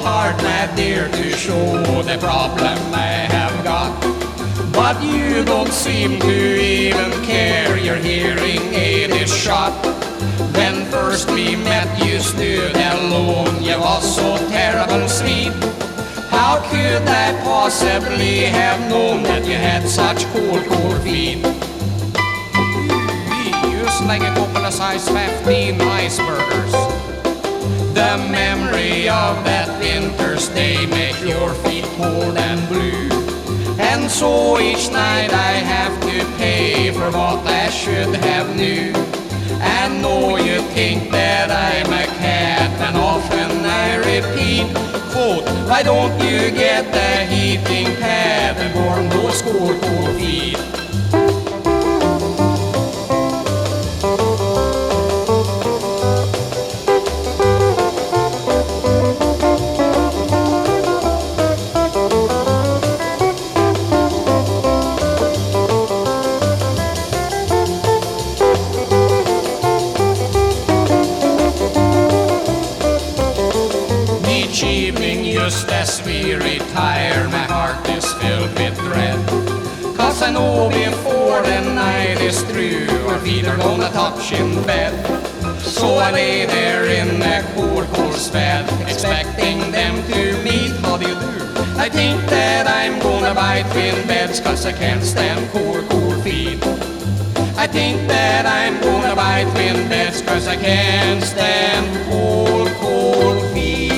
hard, my dear, to show the problem I have got. But you don't seem to even care, your hearing aid is shot. When first we met you stood alone, you was so terrible sweet. How could I possibly have known that you had such cold, cold feet? Just like a couple of size 15 icebergers. The memory of that winter's day make your feet cold and blue. And so each night I have to pay for what I should have knew. I know you think that I'm a cat, and often I repeat, quote, why don't you get the heating pad and warm those cold, cold feet? Just as we retire, my heart is filled with dread. Cause I know before the night is through, our feet are gonna touch in bed. So I lay there in the cold, cold sweat, expecting them to meet. How do you do? I think that I'm gonna buy twin beds, cause I can't stand cold, cold feet. I think that I'm gonna buy twin beds, cause I can't stand cold, cold feet.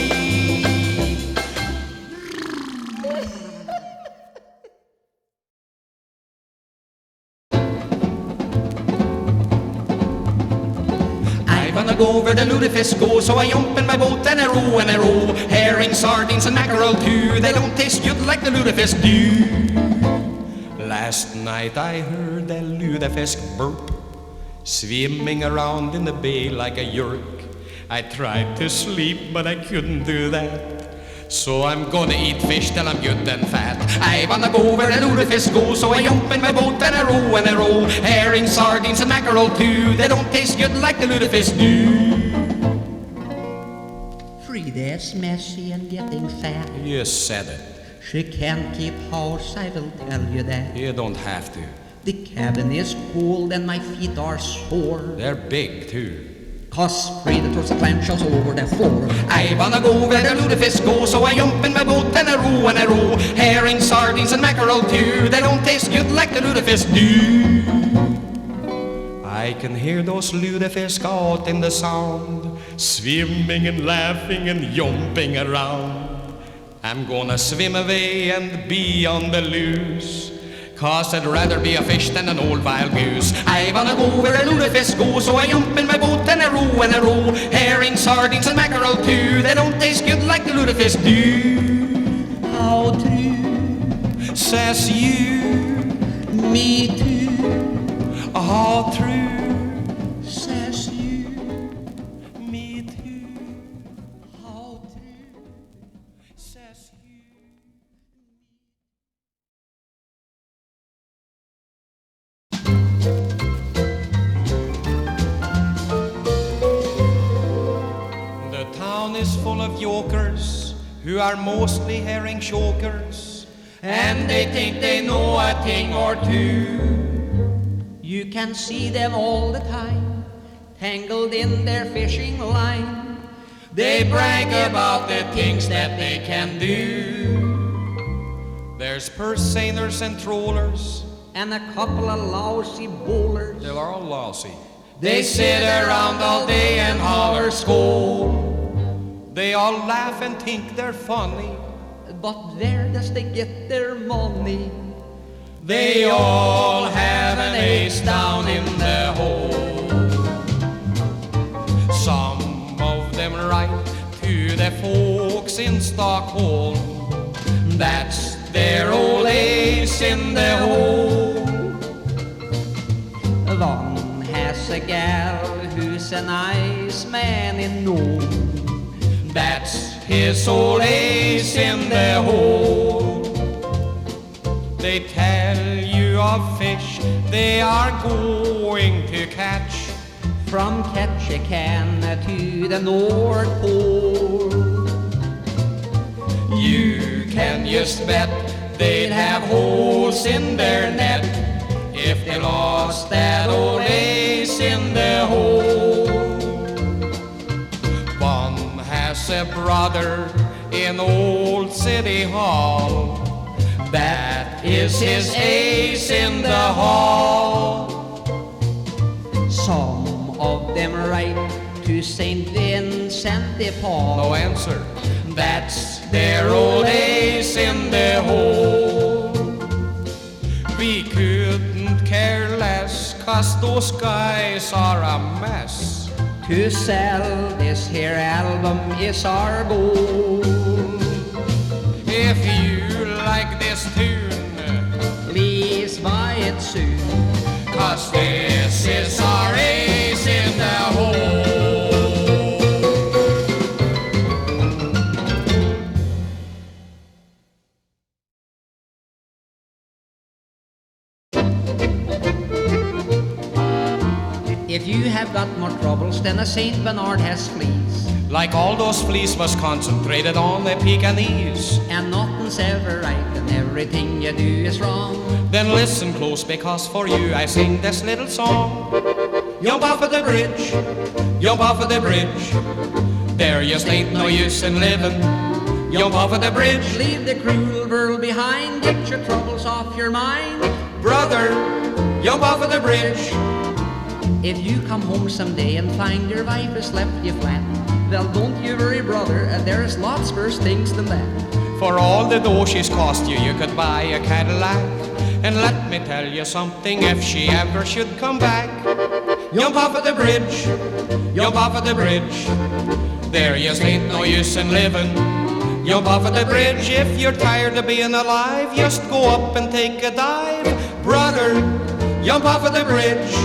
Go where the lutefisk go, so I jump in my boat and I row and I row. Herring, sardines and mackerel too, they don't taste good like the lutefisk do. Last night I heard the lutefisk burp, swimming around in the bay like a yerk. I tried to sleep but I couldn't do that, so I'm gonna eat fish till I'm good and fat. I wanna go where the lutefisk go, so I jump in my boat and I row and I row. Herring, sardines and mackerel too, they don't taste good like the lutefisk do. Frida's messy and getting fat. You said it. She can't keep house, I will tell you that. You don't have to. The cabin is cold and my feet are sore. They're big too. Cause predators and clamshells all over the floor. I wanna go where the lutefisk go, so I jump in my boat and I row and I row. Herring, sardines and mackerel too, they don't taste good like the lutefisk do. I can hear those lutefisk out in the sound, swimming and laughing and jumping around. I'm gonna swim away and be on the loose, cause I'd rather be a fish than an old wild goose. I wanna go where a lutefisk go, so I jump in my boat and I row and I row. Herring, sardines and mackerel too, they don't taste good like the lutefisk do. How true, says you, me too. How true, says you, me too. How true, says you. The town is full of jokers who are mostly herring chokers, and they think they know a thing or two. You can see them all the time, tangled in their fishing line. They brag about the things that they can do. There's purse seiners and trollers, and a couple of lousy bowlers. They're all lousy. They sit around all day and holler scold. They all laugh and think they're funny, but where does they get their money? They all have an ace down in the hole. Some of them write to the folks in Stockholm. That's their old ace in the hole. One has a gal who's a nice man in Nome. That's his old ace in the hole. They tell you of fish they are going to catch from Ketchikan to the North Pole. You can just bet they'd have holes in their net if they lost that old ace in the hole. One has a brother in old City Hall. That is his ace in the hall. Some of them write to St. Vincent de Paul. No answer. That's their old ace in the hole. We couldn't care less, 'cause those guys are a mess. To sell this here album is our goal. If you like this tune, Please buy it soon. 'cause this is our ace in the hole. If you have got more troubles than a Saint Bernard has fleas, Like all those fleas was concentrated on the Pekingese, and nothing's ever right and everything you do is wrong, then listen close, because for you I sing this little song. Jump off of the bridge, jump off of the bridge. There just ain't no use in living. Jump off of the bridge, leave the cruel world behind, get your troubles off your mind. brother. Jump off of the bridge. If you come home someday and find your wife has left you flat, well, don't you worry, brother, there's lots worse things than that. For all the dough she's cost you, you could buy a Cadillac. And let me tell you something, if she ever should come back, jump off of the bridge, jump off of the bridge. There just ain't no use in living. Jump off of the bridge. If you're tired of being alive, just go up and take a dive. Brother, jump off of the bridge.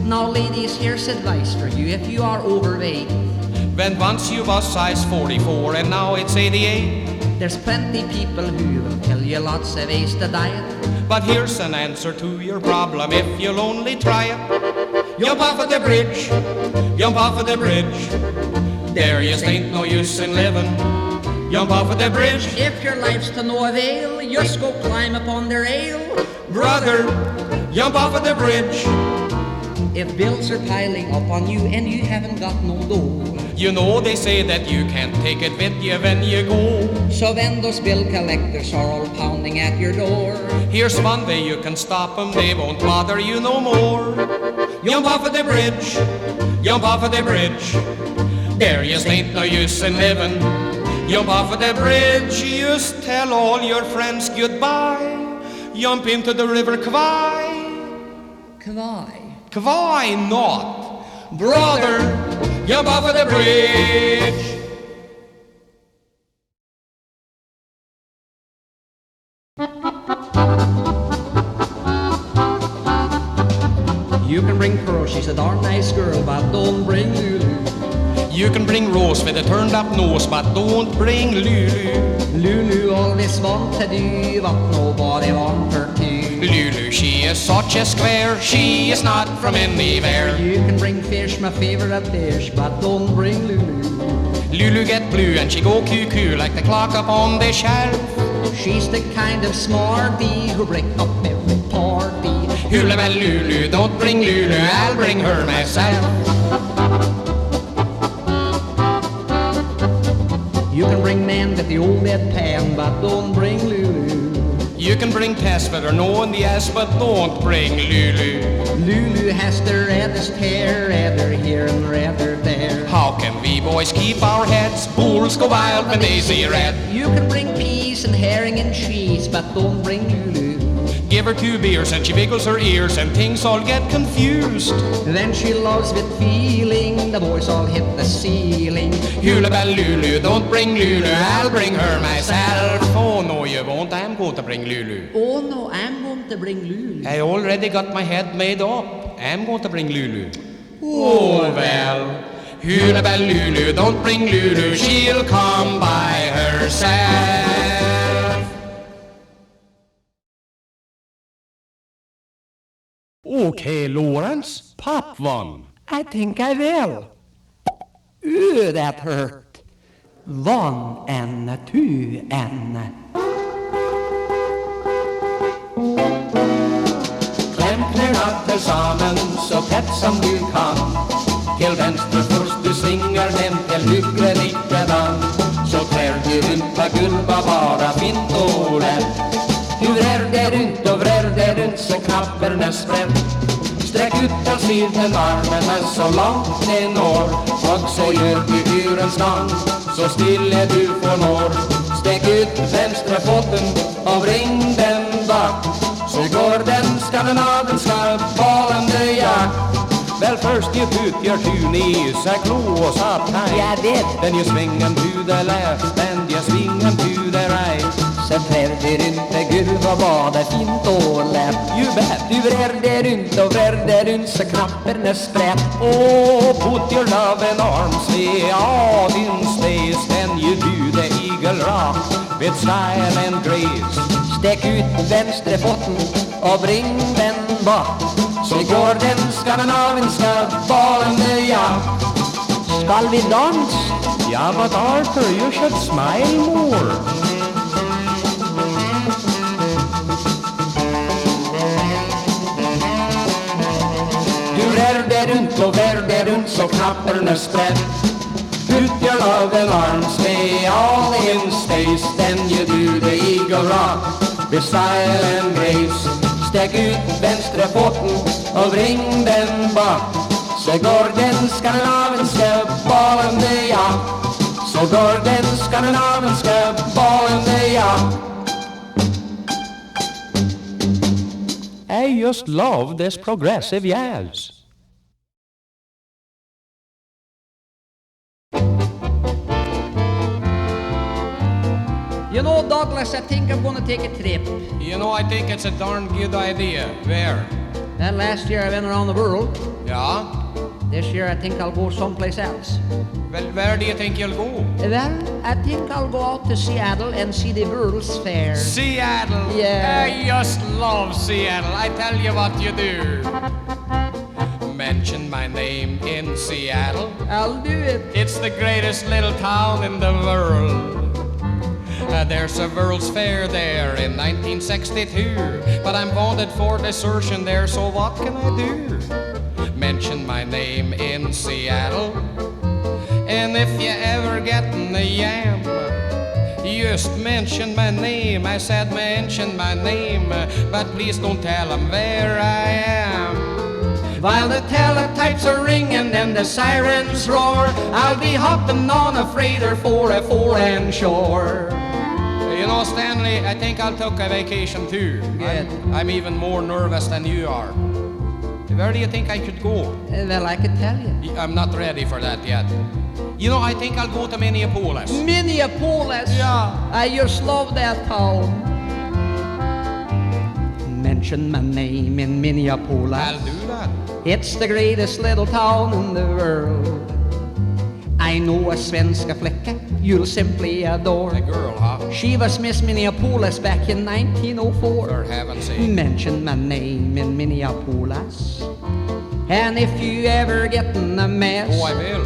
Now, ladies, here's advice for you if you are overweight. When once you was size 44 and now it's 88. There's plenty people who will tell you lots of ways to diet. But here's an answer to your problem if you'll only try it. Jump off of the bridge, jump off of the bridge. There just ain't no use in living. Jump off of the bridge. If your life's to no avail, just go climb upon the rail. Brother, jump off of the bridge. If bills are piling up on you and you haven't got no dough, you know they say that you can't take it with you when you go. So then those bill collectors are all pounding at your door. Here's one way you can stop them, they won't bother you no more. Jump off of the bridge, jump off of the bridge. There just ain't no use in living. Jump off of the bridge, just tell all your friends goodbye. Jump into the river Kwai. Kwai? Why not? Brother, jump off of the bridge. You can bring Pearl, she's a darn nice girl, but don't bring Lulu. You can bring Rose with a turned up nose, but don't bring Lulu. Lulu always want to do what nobody want her to. Lulu, she is such a square, she is not from anywhere. You can bring Fish, my favorite dish, but don't bring Lulu. Lulu get blue and she go cuckoo like the clock up on the shelf. She's the kind of smarty who break up every party. Hula bell Lulu, don't bring Lulu, I'll bring her myself. You can bring Nan with the old deadpan, but don't bring Lulu. You can bring Tess with her no in the ass, but don't bring Lulu. Lulu has the reddest hair, rather here and rather there. How can we boys keep our heads? Bulls go wild when they see red. You can bring peas and herring and cheese, but don't bring Lulu. Give her 2 beers and she wiggles her ears and things all get confused. Then she loves with feeling, the boys all hit the ceiling. Hula bell Lulu, don't bring Lulu, I'll bring her myself. Oh no you won't, I'm going to bring Lulu. Oh no, I'm going to bring Lulu. I already got my head made up, I'm going to bring Lulu. Oh well, hula bell Lulu, don't bring Lulu, she'll come by herself. Okay, Lawrence, pop one. I think I will. That hurt. 1 and 2 and. Kläm knäna tillsammans så tätt som du kan. Till vänster först du svingar den till höger likadan. Så klär du runt vad guld var bara fint och lätt. Du vrer det runt och vrer det runt så knapparna sprätt. Sträck ut den sidan armarna så långt det når. Och så gör du ur en stånd så stilla du får når. Sträck ut vänstra foten och bring den bak. Så går den skandinaviska Ballin The Jack. Well, first you put your two knees close up tight. Yeah, I did. Then you swing them to the left and you swing them to the right. Sen vrer det runt, gud vad var det fint och lätt. You bet. Du vrer det runt och vrer det runt så knapparna sprätt. Oh, put your loving arms all in space. Then you do the eagle rock with style and grace. Stäck ut vänstra foten och bring den bak. Så går den skandinaviska Ballin The Jack. Skall vi dans? Yeah, but Arthur, you should smile more. Du vär det runt och vär det runt så knapparna sprätt. Put your loving arms way all in space. Then you do the eagle rock with style and grace. Stäck ut vänstra foten och bring den bak. Så går den skandinaviska Ballin The Jack. Så går den skandinaviska Ballin The Jack. I just love this progressive jazz. You know, Douglas, I think I'm gonna take a trip. You know, I think it's a darn good idea. Where? That last year I went around the world. Yeah? This year I think I'll go someplace else. Well, where do you think you'll go? Well, I think I'll go out to Seattle and see the World's Fair. Seattle. Yeah. I just love Seattle. I tell you what you do. Mention my name in Seattle. I'll do it. It's the greatest little town in the world. There's a World's Fair there in 1962, but I'm wanted for desertion there, so what can I do? Mention my name in Seattle, and if you ever get in the yam, just mention my name. I said mention my name, but please don't tell them where I am. While the teletypes are ringing and the sirens roar, I'll be hopping on a freighter for a foreign shore. You know, Stanley, I think I'll take a vacation too. Good. I'm even more nervous than you are. Where do you think I could go? Well, I could tell you. I'm not ready for that yet. You know, I think I'll go to Minneapolis. Minneapolis. Yeah. I just love that town. Mention my name in Minneapolis. I'll do that. It's the greatest little town in the world. I know a svenska flicka you'll simply adore. A girl, huh? She was Miss Minneapolis back in 1904. For heaven's sake. Mention my name in Minneapolis. And if you ever get in a mess, Oh, I will.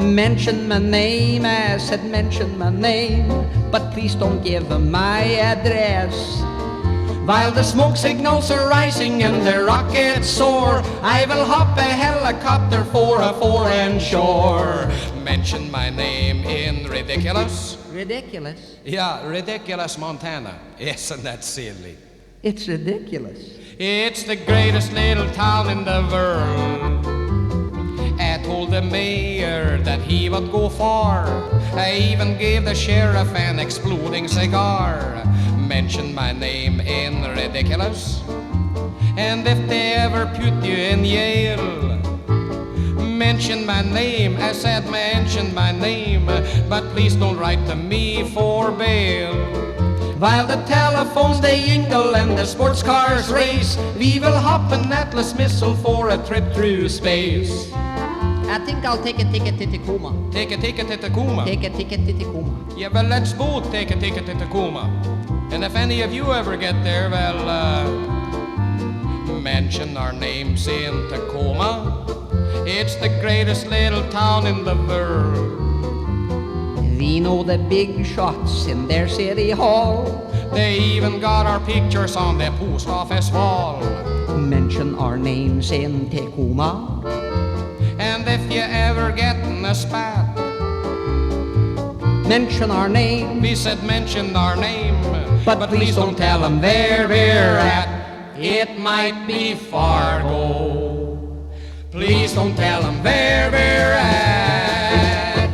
mention my name. I said mention my name, but please don't give them my address. While the smoke signals are rising and the rockets soar, I will hop a helicopter for a foreign shore. Mention my name in ridiculous. Ridiculous? Yeah, ridiculous Montana. Isn't that silly? It's ridiculous. It's the greatest little town in the world. I told the mayor that he would go far. I even gave the sheriff an exploding cigar. Mention my name in ridiculous. And if they ever put you in jail, mention my name. I said mention my name, but please don't write to me for bail. While the telephones they jingle and the sports cars race, we will hop an Atlas missile for a trip through space. I think I'll take a ticket to Tacoma. Take a ticket to Tacoma. Take a ticket to Tacoma. Yeah, well, let's both take a ticket to Tacoma. And if any of you ever get there, well, mention our names in Tacoma. It's the greatest little town in the world. They know the big shots in their city hall. They even got our pictures on the post office wall. Mention our names in Tacoma. And if you ever get in a spat, mention our name. we said mention our name, But please don't tell them where we're at. It might be Fargo. Please don't tell them where we're at.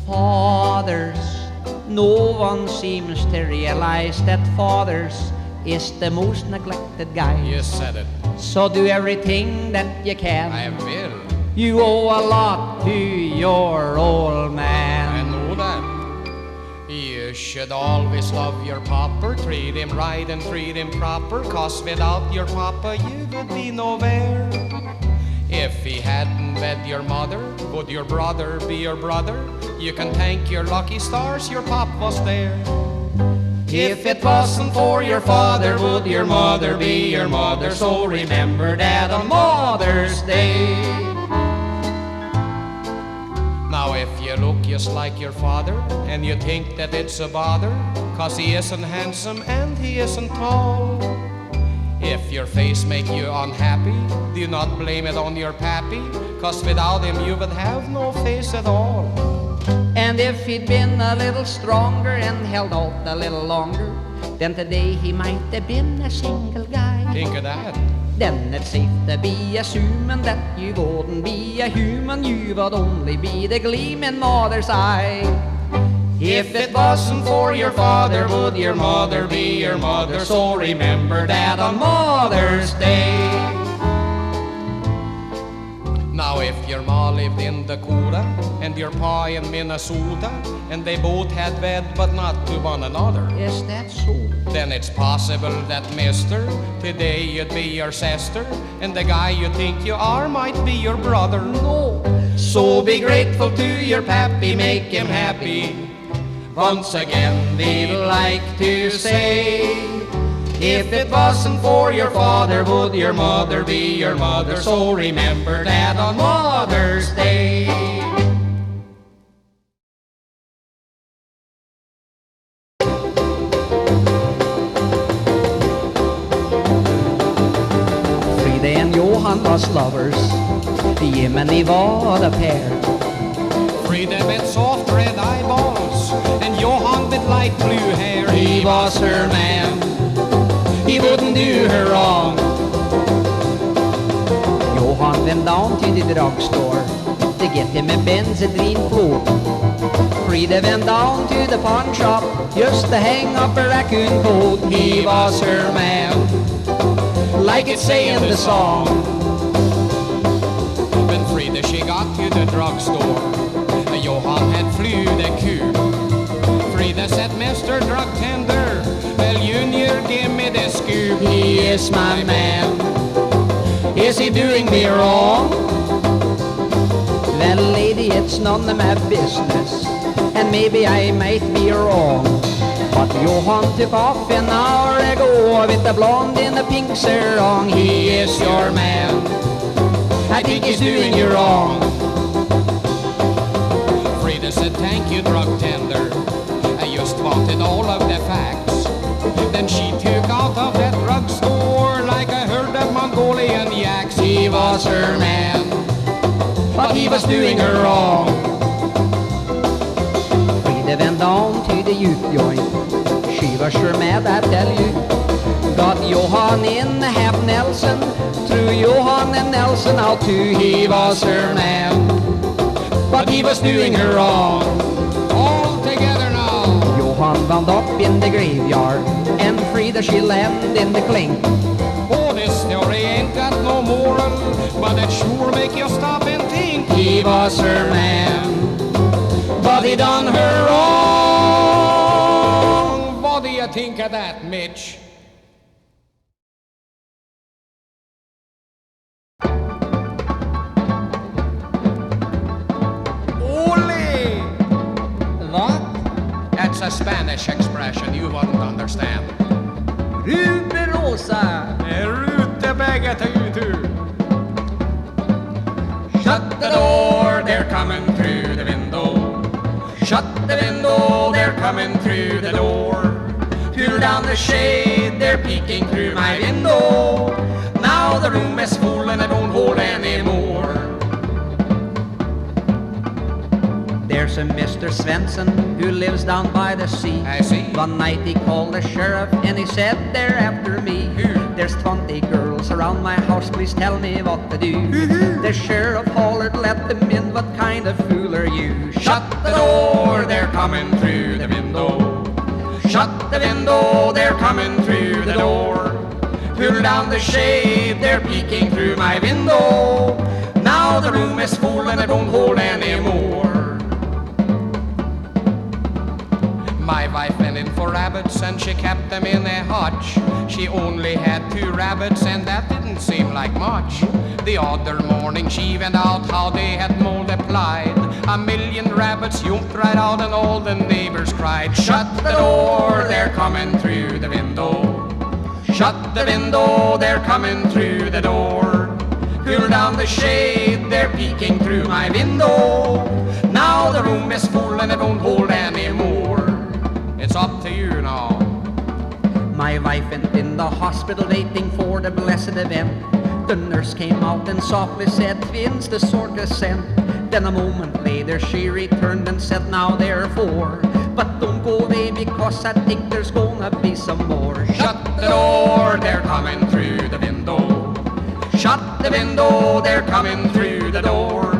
Fathers, no one seems to realize that fathers is the most neglected guy. You said it. So do everything that you can. I will. You owe a lot to your old I man. know that. You should always love your papa, treat him right and treat him proper, 'cause without your papa you would be nowhere. If he hadn't met your mother, would your brother be your brother? You can thank your lucky stars your pop was there. If it wasn't for your father, would your mother be your mother? So remember that on Mother's Day. Now if you look just like your father and you think that it's a bother, 'cause he isn't handsome and he isn't tall, if your face make you unhappy, do not blame it on your pappy, 'cause without him you would have no face at all. And if he'd been a little stronger and held out a little longer, then today he might have been a single guy. Think of that. Then it's safe to be assuming that you wouldn't be a human, you would only be the gleam in mother's eye. If it wasn't for your father, would your mother be your mother? So remember that on Mother's Day. Now if your ma lived in Dakota and your pa in Minnesota, and they both had wed but not to one another, Is that so? then it's possible that mister, today you'd be your sister, and the guy you think you are might be your brother. No. So be grateful to your pappy, make him happy. Once again they'd like to say, if it wasn't for your father, would your mother be your mother? So remember that on Mother's Day. Frida and Johan was lovers, Jim and Eva var a pair. Frida with soft red eyeballs and Johan with light blue hair. He was her man, he wouldn't do her wrong. Johan went down to the drugstore to get him a Benzedrine float. Frida went down to the pawn shop just to hang up a raccoon coat. He was her man, like it say in the song. When Frida she got to the drugstore, Johan had flew the cube. Frida said, Mr. Drug Tender, well, Junior, give me the scoop. He is my man. Is he doing me wrong? Well, lady, it's none of my business, and maybe I might be wrong. But Johan took off an hour ago with the blonde in the pink sarong. He is your man. I think he's doing you wrong. Frida said, thank you, drug tender. I just wanted all of the facts. Then she took out of that drugstore like a herd of Mongolian yaks. He was her man, but he was doing her wrong. Frida went down to the youth joint. She was sure mad, I tell you. Got Johan in half Nelson, threw Johan and Nelson out too. He was her man, but he was doing her wrong. All together now. Johan wound up in the graveyard, and Frida she landed in the clink. Oh, this story ain't got no moral, but it sure make you stop and think. He was her man, but he done her wrong. What do you think of that, Mitch? Ole! What? That's a Spanish expression you wouldn't understand. Ruberosa! Rute rutavägen till YouTube. Shut the door, they're coming through the window. Shut the window, they're coming through the door. Pull down the shade, they're peeking through my window. Now the room is full and I don't hold anymore. There's a Mr. Svensson who lives down by the sea. I see. One night he called the sheriff and he said they're after me. There's 20 girls around my house, please tell me what to do. The sheriff hollered, let them in, what kind of fool are you? Shut the door, they're coming through the window. Shut the window, they're coming through the door. Pull down the shade, they're peeking through my window. Now the room is full and I don't hold anymore. My wife went in for rabbits and she kept them in a hutch. She only had 2 rabbits and that didn't seem like much. The other morning she went out how they had multiplied. 1,000,000 rabbits jumped right out and all the neighbors cried. Shut the door, they're coming through the window. Shut the window, they're coming through the door. Pull down the shade, they're peeking through my window. Now the room is full and I don't hold anymore. It's up to you now. My wife went in the hospital waiting for the blessed event. The nurse came out and softly said, twins, the sort is sent. Then a moment later she returned and said, now there are 4. But don't go away because I think there's gonna be some more. Shut the door, they're coming through the window. Shut the window, they're coming through the door.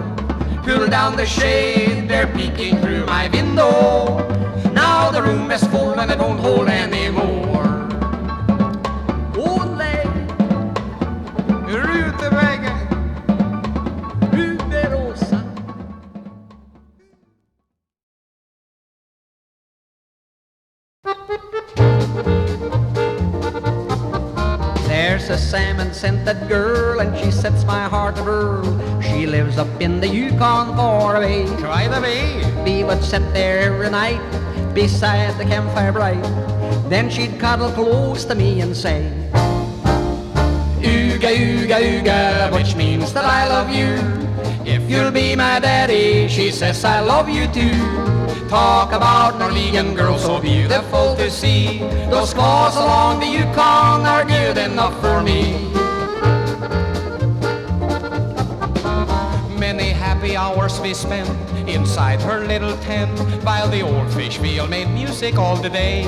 Pull down the shade, they're peeking through my window. Now the room is full and I don't hold anymore. Ole! Rutavägen. Ruberosa. There's a salmon-scented girl and she sets my heart a whirl. She lives up in the Yukon far away. Try the way. We would sit there every night beside the campfire bright. Then she'd cuddle close to me and say, Oogah, Oogah, Oogah, which means that I love you. If you'll be my daddy, she says I love you too. Talk about Norwegian girls so beautiful to see. Those claws along the Yukon are good enough for me. Many happy hours we spent inside her little tent, while the old fish wheel made music all the day.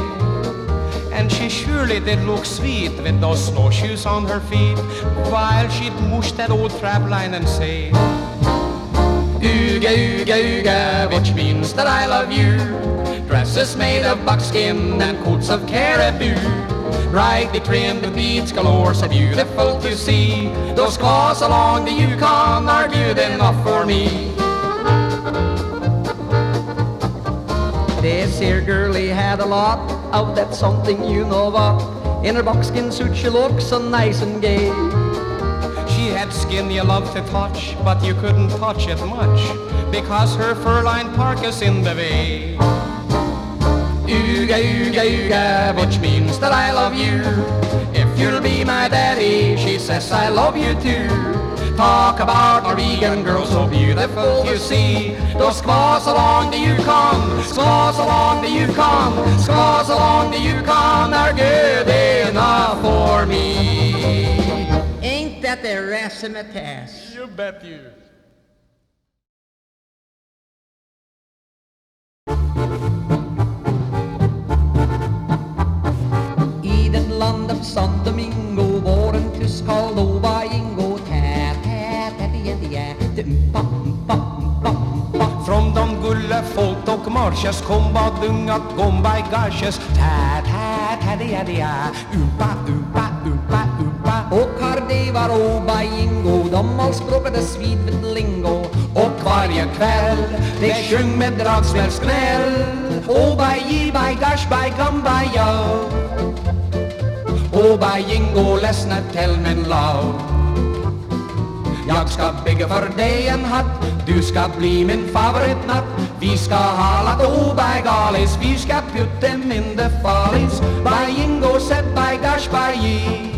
And she surely did look sweet with those snowshoes on her feet, while she'd mush that old trap line and say, Oogah, Oogah, Oogah, which means that I love you. Dresses made of buckskin and coats of caribou, brightly trimmed with beads galore, so beautiful to see. Those claws along the Yukon are good enough for me. This here girlie had a lot of that something you know what. In her buckskin suit she looked so nice and gay. She had skin you loved to touch, but you couldn't touch it much, because her fur-lined park is in the way. Oogah, Oogah, Oogah, which means that I love you. If you'll be my daddy, she says I love you too. Talk about Norwegian girls so beautiful to see. Those claws along the Yukon, claws along the Yukon, claws along the Yukon are good enough for me. Ain't that the razzmatazz? You bet you. I det land av San Domingo var en tysk kallad Oogah Jingo. Från de gulle folk och marsches kom vad unga gombaj garsches. Umpa, umpa, umpa, umpa. Och har det var Oogah Jingo, de all språkade svidvet lingo. Och varje kväll de sjöng med dragspelskväll. Oogah jibaj garsbaj gambaj ja. Oogah Jingo ledsna till min love. Jag ska bygga för dig en hatt, du ska bli min favoritnatt. Vi ska ha lat Oogah galis, vi ska putta in the fallis. By Jingo said by gosh by ye.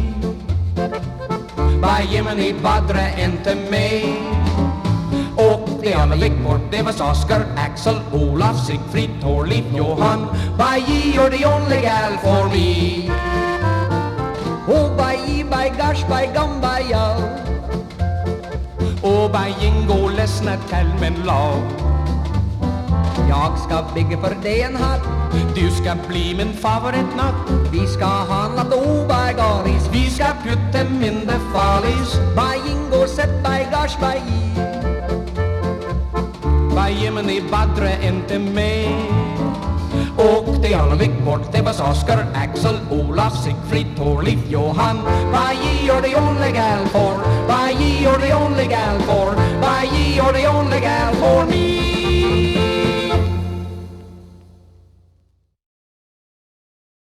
Jiminy Badre inte med. Och de andra gick bort, det var Oskar, Axel, Olaf, Sigfrid, Torliv, Johan. By ye, you're the only gal for me. Oh, by ye, by gosh, by gum, by yo. Och by Jingo, ledsna tell men lov. Jag ska bygga för dig en hatt. Du ska bli min favoritnatt. Vi ska handla obagaris. Vi ska putta mindre falis. By Jingo, set by gosh, by ye. By Jiminy Badre inte med. Och de andra gick bort, det var Oskar, Axel, Olaf, Sigfrid, Torliv, Johan. By ye, you're the only gal for. By ye, you're the only gal for. By ye, you're the only gal for me.